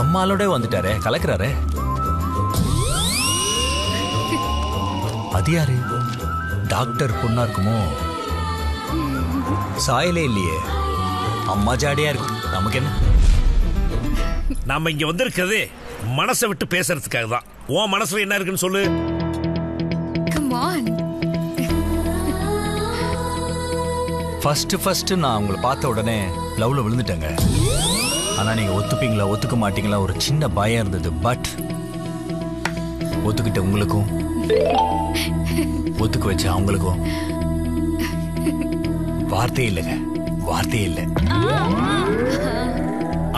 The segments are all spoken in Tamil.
நம்ம ஆளோட வந்துட்டாரே, கலக்குறாரு. அது யாரு? டாக்டர் பொண்ணா இருக்குமோ? சாயலே இல்லையே, அம்மா ஜாடியா இருக்கும். நமக்கு என்ன? நாம இங்க வந்திருக்கிறது மனசை விட்டு பேசுறதுக்காக தான். உன் மனசுல என்ன இருக்குன்னு சொல்லு. ஃபர்ஸ்ட் நான் உங்களை பார்த்த உடனே லவ்ல விழுந்துட்டேங்க. ஆனா நீங்க ஒத்துப்பீங்களா ஒத்துக்க மாட்டீங்களா ஒரு சின்ன பயம் இருந்தது. பட் ஒத்துக்கிட்ட உங்களுக்கும் ஒத்துக்க வச்ச அவங்களுக்கும் வார்த்தையே இல்லைங்க, வார்த்தையே இல்லை.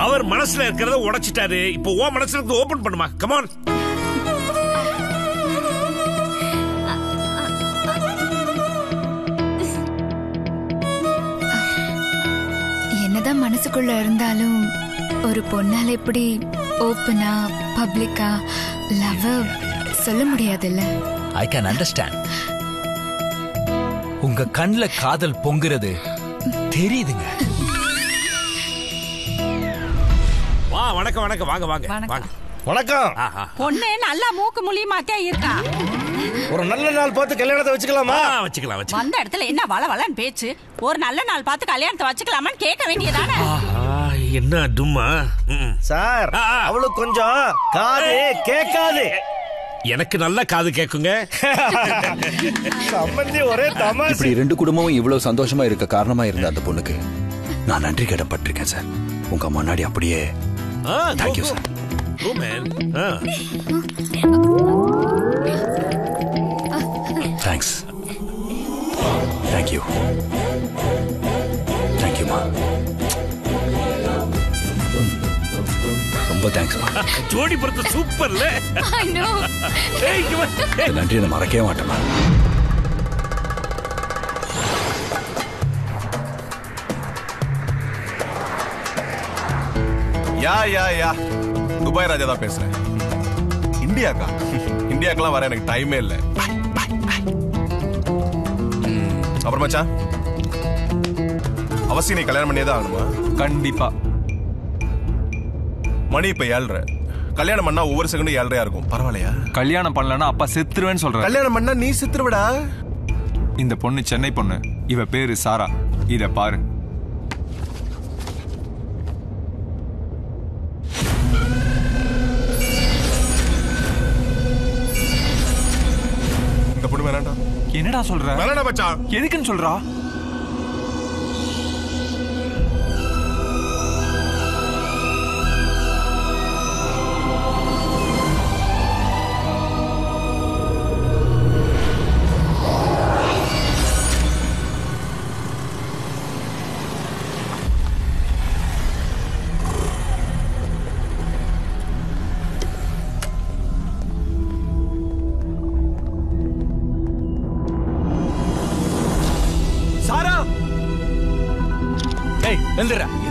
அவர் மனசுல இருக்கிறத உடைச்சிட்டாரு. இப்போ உன் மனசுல இருந்து ஓபன் பண்ணுமா? Come on. என்னதான் மனசுக்குள்ள இருந்தாலும் ஒரு பொண்ணால எப்படி ஓப்பனா பப்ளிக்கா லவ் சொல்ல முடியாதுல்ல. I can understand. உங்க கண்ணுல காதல் பொங்குறது தெரியுதுங்க. வா, வணக்கம் வணக்கம், வாங்க வாங்க வாங்க. வணக்கம். பொண்ணு நல்லா மூக்கு மூலியமாக்கே இருக்கா. ஒரு நல்ல நாள் பார்த்து கல்யாணத்தை வச்சுக்கலாமா? வச்சுக்கலாம். வந்த இடத்துல என்ன வளவளன்னு பேச்சு. ஒரு நல்ல நாள் பார்த்து கல்யாணத்தை வச்சுக்கலாமான்னு கேட்க வேண்டியதானே. என்ன டும்மா சார், அவளுக்கு கொஞ்சம் காது கேட்காது. எனக்கு நல்ல காது கேக்குங்க. சம்பந்தி ஒரே தமாஷ். இப்படி ரெண்டு குடும்பமும் இவ்வளவு சந்தோஷமா இருக்க காரணமா இருந்த அந்த பொண்ணுக்கு நான் நன்றி கடன் பட்டிருக்கேன் சார். உங்க முன்னாடி அப்படியே. Thank you sir. தேங்க்ஸ். தேங்க்யூ. தேங்க்யூமா. ரொம்ப தேங்க்ஸ்மா. ஜோடி பொறுத்த சூப்பர்ல. நன்றி நான் மறக்கவே மாட்டேமா. யா துபாய் ராஜா தான் பேசுறேன். இந்தியாக்கெல்லாம் வர எனக்கு டைமே இல்லை. அப்புறம் மச்சான், அவசியம் நீ கல்யாணம் பண்ணியே தான் ஆகணுமா? கண்டிப்பா. மணி இப்ப 7:30. கல்யாணம் பண்ணா ஒவ்வொரு செகண்டும் 7:30 இருக்கும். பரவாயில்லையா? கல்யாணம் பண்ணலன்னா அப்பா செத்துருவேன்னு சொல்ற. கல்யாணம் பண்ணா நீ செத்துருவடா. இந்த பொண்ணு சென்னை பொண்ணு. இவ பேரு சாரா. இத பாரு. இந்த பொண்ணு வேணாண்டா. என்னடா சொல்ற? வேணாடா மச்சான். எதுக்குன்னு சொல்றா?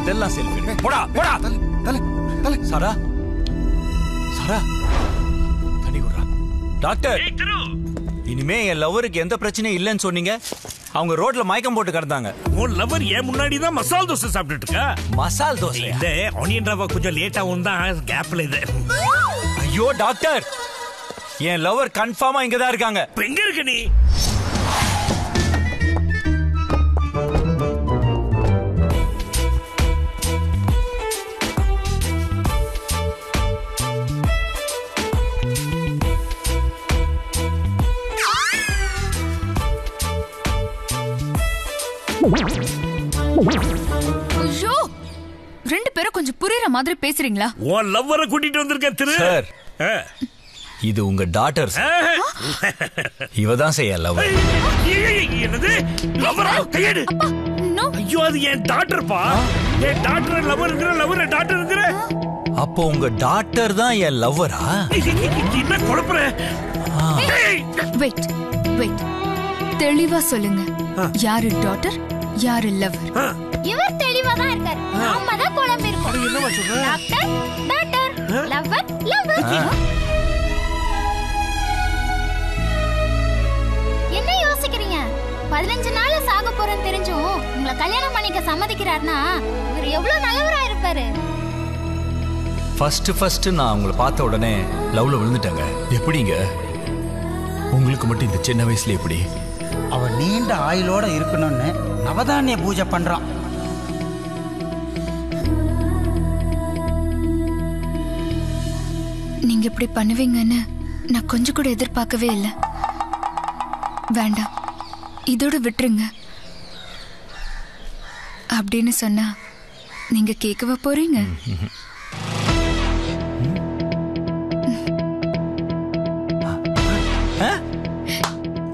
இதெல்லாம் செல்ஃபி. போடா போடா. சாரா சாரா தண்ணி குடுறா. டாக்டர், இனிமே என் லவருக்கு எந்த பிரச்சனையும் இல்லைன்னு சொன்னீங்க. அவங்க ரோட்ல மயக்கம் போட்டு கிடந்தாங்க. உன் லவர் ஏன் முன்னாடி தான் மசால் தோசை சாப்பிட்டுட்டு இருக்கா. மசால் தோசை இல்ல, ஆனியன் ரவா கொஞ்சம் லேட்டாவும் தான் கேப்ல இது. ஐயோ டாக்டர், என் லவர் கன்ஃபார்மா இங்கதான் இருக்காங்க. எங்க இருக்க நீ? ஐயோ, ரெண்டு பேரும் கொஞ்சம் புரியுற மாதிரி பேசுறீங்களா? உன் லவ்வரை கூட்டிட்டு வந்திருக்கேன் திரு. சார், இது உங்க டாட்டர். இவதான் செய்ய லவர். என்னது லவரா? கையெடு. ஐயோ, அது என் டாட்டர் பா. என் டாட்டர் லவர்ங்கற, லவர் டாட்டர்ங்கற. அப்போ உங்க டாட்டர் தான் என் லவ்வரா? என்ன குழப்பற? வெயிட் வெயிட், தெளிவா சொல்லுங்க. யாரு டாட்டர், யாரு லவர்? இவர் தெளிவா தான் இருக்காரு. நாம தான் குழம்பி இருக்கோம். என்னமா சொல்ற? Doctor doctor, lover lover. என்ன யோசிக்கிறீங்க? 15 நாள்ல சாக போறேன்னு தெரிஞ்சும் உங்களை கல்யாணம் பண்ணிக்க சம்மதிக்கிறாருன்னா இவர் எவ்வளவு நல்லவரா இருப்பாரு. ஃபர்ஸ்ட் நான் உங்களை பார்த்த உடனே லவ்ல விழுந்துட்டேங்க. எப்படிங்க உங்களுக்கு மட்டும் இந்த சின்ன வயசுல எப்படி? அவன் நீண்ட ஆயுளோட இருக்கணும்னு நவதானிய பூஜை பண்றான். நீங்க இப்படி பண்ணுவீங்கன்னு நான் கொஞ்சம் கூட எதிர்பார்க்கவே இல்லை. வேண்டாம், இதோட விட்டுருங்க. அப்படின்னு சொன்னா நீங்க கேட்கவா போறீங்க?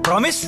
ப்ராமிஸ்?